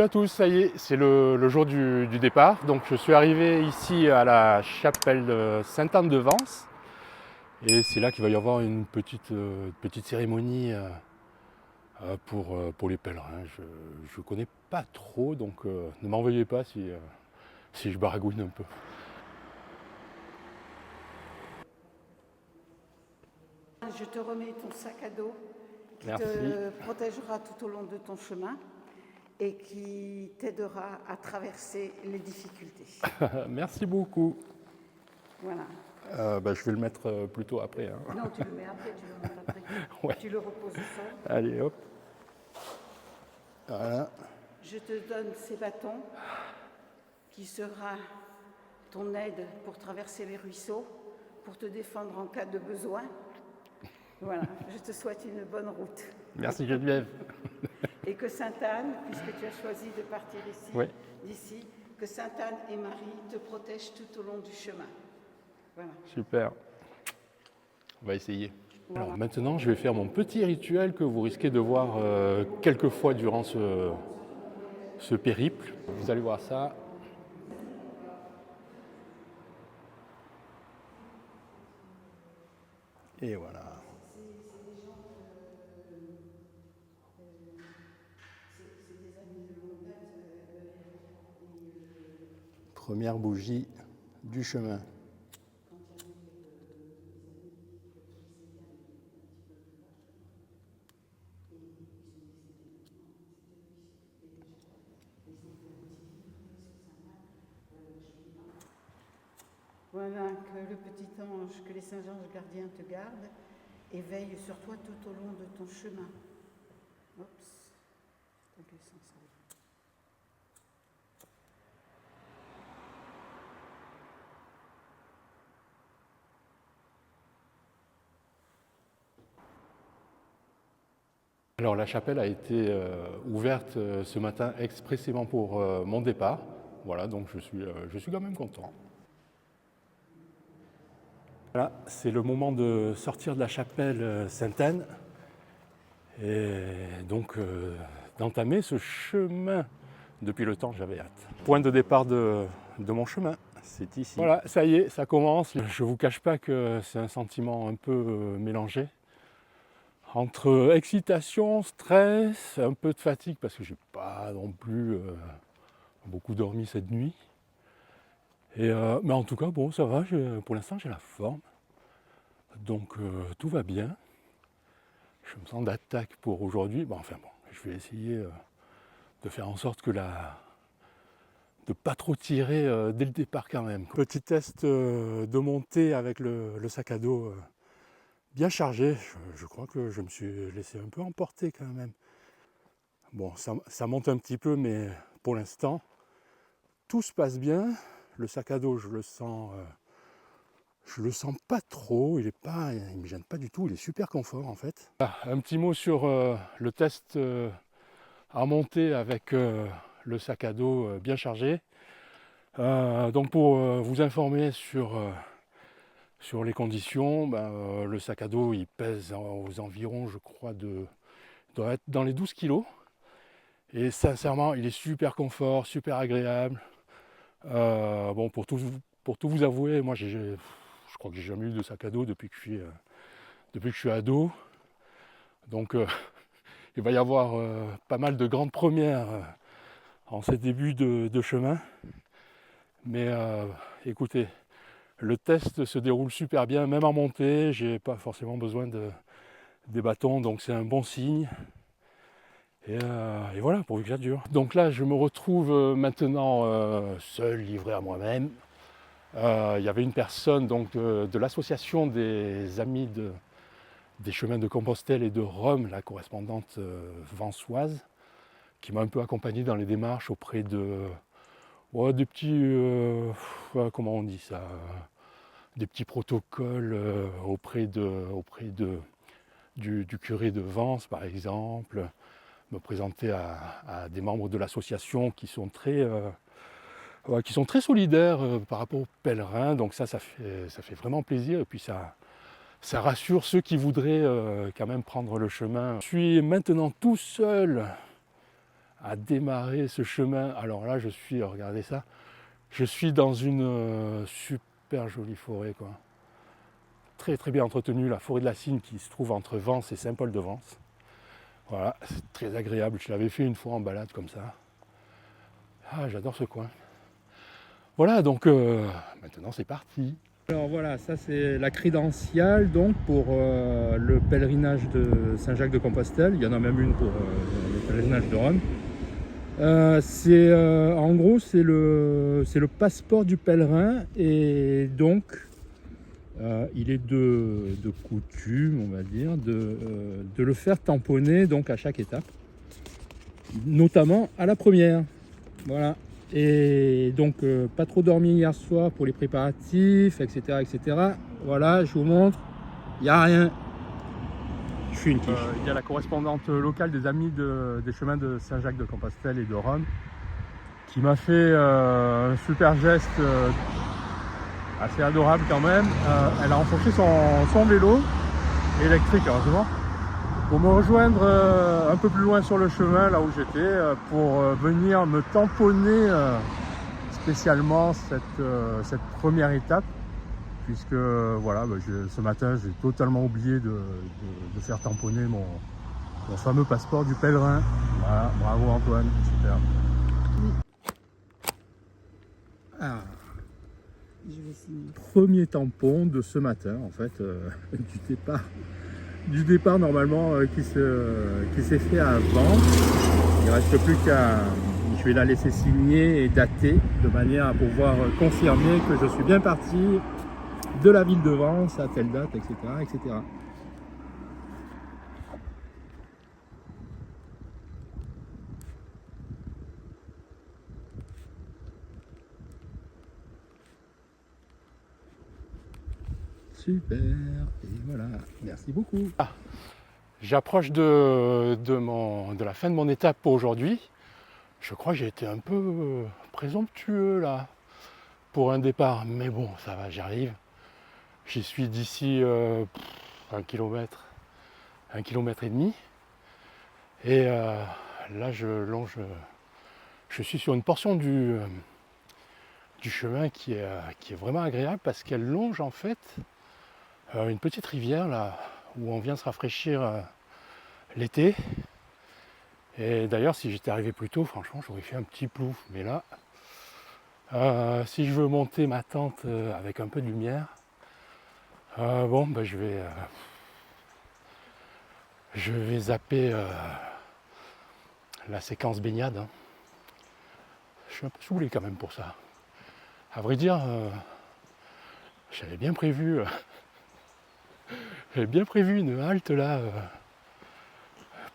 à tous, ça y est, c'est le jour du départ. Donc je suis arrivé ici à la chapelle Sainte-Anne-de-Vence. Et c'est là qu'il va y avoir une petite cérémonie pour les pèlerins. Je ne connais pas trop, donc ne m'en veuillez pas si je baragouine un peu. Je te remets ton sac à dos qui Merci. te protégera tout au long de ton chemin et qui t'aidera à traverser les difficultés. Merci beaucoup. Voilà. Je vais le mettre plutôt après. Hein. Non, tu le mets après, tu le mets après. Ouais. Tu le reposes au sol. Allez, hop. Voilà. Je te donne ces bâtons qui sera ton aide pour traverser les ruisseaux, pour te défendre en cas de besoin. Voilà, je te souhaite une bonne route. Merci Geneviève. Et que Sainte-Anne, puisque tu as choisi de partir d'ici, que Sainte-Anne et Marie te protègent tout au long du chemin. Voilà. Super. On va essayer. Voilà. Alors maintenant, je vais faire mon petit rituel que vous risquez de voir quelques fois durant ce périple. Vous allez voir ça. Et voilà. Première bougie du chemin. Voilà, que le petit ange, que les saints anges gardiens te gardent et veillent sur toi tout au long de ton chemin. Oups, dans quel sens ça va ? Alors la chapelle a été ouverte ce matin expressément pour mon départ. Voilà, donc je suis quand même content. Voilà, c'est le moment de sortir de la chapelle Sainte-Anne et donc d'entamer ce chemin. Depuis le temps, j'avais hâte. Point de départ de mon chemin, c'est ici. Voilà, ça y est, ça commence. Je ne vous cache pas que c'est un sentiment un peu mélangé. Entre excitation, stress, un peu de fatigue parce que j'ai pas non plus beaucoup dormi cette nuit. Mais en tout cas, bon, ça va, pour l'instant j'ai la forme. Donc tout va bien. Je me sens d'attaque pour aujourd'hui. Bon, je vais essayer de faire en sorte de pas trop tirer dès le départ quand même. Petit test de montée avec le sac à dos bien chargé. Je crois que je me suis laissé un peu emporter quand même. Bon, ça monte un petit peu, mais pour l'instant, tout se passe bien. Le sac à dos, je le sens pas trop. Il me gêne pas du tout. Il est super confort en fait. Un petit mot sur le test à monter avec le sac à dos bien chargé. Donc pour vous informer sur les conditions, le sac à dos il pèse aux environs, je crois, doit être dans les 12 kilos. Et sincèrement, il est super confort, super agréable. Bon, pour tout vous avouer, moi je crois que j'ai jamais eu de sac à dos depuis que je suis ado. Donc il va y avoir pas mal de grandes premières en ces débuts de chemin. Mais écoutez, le test se déroule super bien, même en montée, j'ai pas forcément besoin des bâtons, donc c'est un bon signe. Et voilà, pourvu que ça dure. Donc là, je me retrouve maintenant seul, livré à moi-même. Il y avait une personne donc, de l'association des Amis des Chemins de Compostelle et de Rome, la correspondante vensoise, qui m'a un peu accompagné dans les démarches auprès des petits, comment on dit ça, des petits protocoles auprès du curé de Vence, par exemple, me présenter à des membres de l'association qui sont très solidaires par rapport aux pèlerins. Donc ça fait vraiment plaisir et puis ça rassure ceux qui voudraient quand même prendre le chemin. Je suis maintenant tout seul à démarrer ce chemin. Alors là, regardez ça, je suis dans une super jolie forêt, quoi. Très très bien entretenue, la forêt de la Cygne qui se trouve entre Vence et Saint-Paul-de-Vence. Voilà, c'est très agréable. Je l'avais fait une fois en balade comme ça. Ah, j'adore ce coin. Voilà, donc maintenant c'est parti. Alors voilà, ça c'est la crédentiale donc pour le pèlerinage de Saint-Jacques-de-Compostelle. Il y en a même une pour le pèlerinage de Rome. En gros, c'est le passeport du pèlerin et donc il est de coutume, on va dire, de le faire tamponner donc à chaque étape, notamment à la première. Voilà. Et donc pas trop dormi hier soir pour les préparatifs, etc. etc. Voilà, je vous montre, il n'y a rien. Je suis une quiche. Il y a la correspondante locale des Amis des chemins de Saint-Jacques-de-Compostelle et de Rome qui m'a fait un super geste assez adorable quand même. Elle a enfoncé son vélo électrique, heureusement, pour me rejoindre un peu plus loin sur le chemin, là où j'étais, pour venir me tamponner spécialement cette première étape, puisque voilà, ce matin j'ai totalement oublié de faire tamponner mon fameux passeport du pèlerin. Voilà, bravo Antoine, super. Ah. Premier tampon de ce matin, en fait, du départ normalement qui s'est fait avant. Il ne reste plus qu'à... Je vais la laisser signer et dater de manière à pouvoir confirmer que je suis bien parti de la ville de Vence à telle date, etc. etc. Super, et voilà, merci beaucoup. J'approche de la fin de mon étape pour aujourd'hui. Je crois que j'ai été un peu présomptueux là pour un départ, mais bon, ça va, j'y arrive. J'y suis d'ici 1 kilomètre, 1,5 km. Et là, je suis sur une portion du chemin qui est vraiment agréable parce qu'elle longe en fait une petite rivière là où on vient se rafraîchir l'été. Et d'ailleurs, si j'étais arrivé plus tôt, franchement, j'aurais fait un petit plouf. Mais là, si je veux monter ma tente avec un peu de lumière, bon, ben, je vais zapper la séquence baignade. Hein. Je suis un peu saoulé quand même pour ça. À vrai dire, j'avais bien prévu une halte là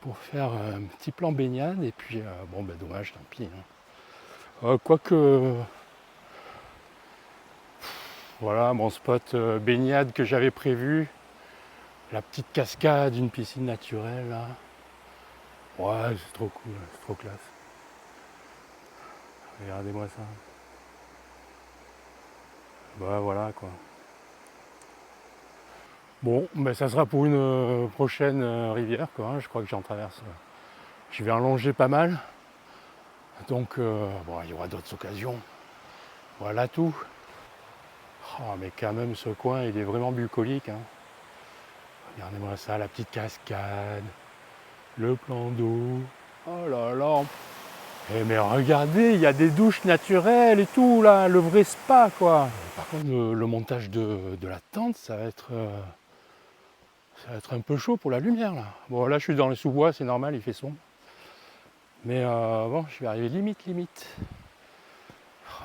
pour faire un petit plan baignade et puis bon ben dommage, tant pis. Hein. Quoique voilà mon spot baignade que j'avais prévu, la petite cascade, une piscine naturelle là. Ouais, c'est trop cool, c'est trop classe. Regardez-moi ça. Bah voilà quoi. Bon, ben ça sera pour une prochaine rivière quoi. Hein. Je crois que j'en traverse. Je vais en longer pas mal. Donc bon, il y aura d'autres occasions. Voilà tout. Oh, mais quand même ce coin il est vraiment bucolique. Hein. Regardez-moi ça, la petite cascade, le plan d'eau. Oh là là. Eh mais regardez, il y a des douches naturelles et tout là, le vrai spa quoi. Par contre le montage de la tente, ça va être un peu chaud pour la lumière là. Bon là je suis dans le sous-bois, c'est normal, il fait sombre. Mais bon, je vais arriver limite.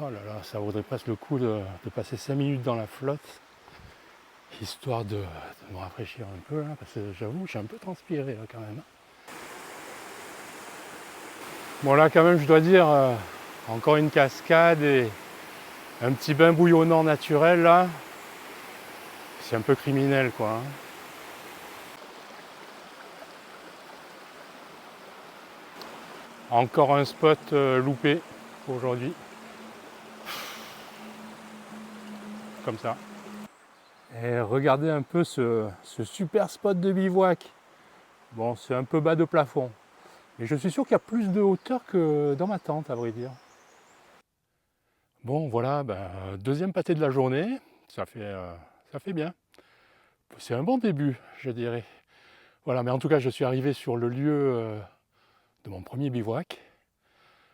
Oh là là, ça vaudrait presque le coup de passer 5 minutes dans la flotte, histoire de me rafraîchir un peu là, parce que j'avoue, je suis un peu transpiré là quand même. Bon là quand même je dois dire, encore une cascade et un petit bain bouillonnant naturel là. C'est un peu criminel quoi. Hein. Encore un spot loupé pour aujourd'hui. Comme ça. Et regardez un peu ce super spot de bivouac. Bon, c'est un peu bas de plafond. Et je suis sûr qu'il y a plus de hauteur que dans ma tente, à vrai dire. Bon, voilà, deuxième pâté de la journée, ça fait bien. C'est un bon début, je dirais. Voilà, mais en tout cas, je suis arrivé sur le lieu de mon premier bivouac.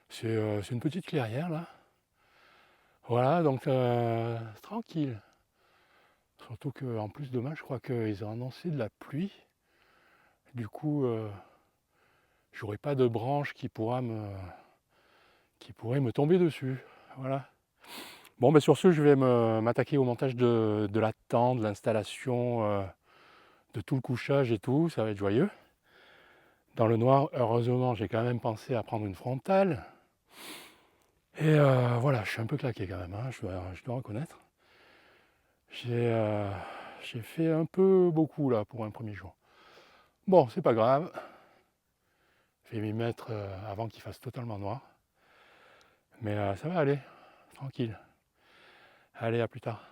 C'est une petite clairière, là. Voilà, donc tranquille. Surtout qu'en plus, demain, je crois qu'ils ont annoncé de la pluie. Du coup, j'aurai pas de branche qui pourrait me tomber dessus. Voilà. Bon, sur ce, je vais m'attaquer au montage de la tente, de l'installation, de tout le couchage et tout. Ça va être joyeux. Dans le noir, heureusement, j'ai quand même pensé à prendre une frontale. Et voilà, je suis un peu claqué quand même, hein, je dois reconnaître. J'ai fait un peu beaucoup là pour un premier jour. Bon, c'est pas grave. Je vais m'y mettre avant qu'il fasse totalement noir. Mais ça va aller, tranquille. Allez, à plus tard.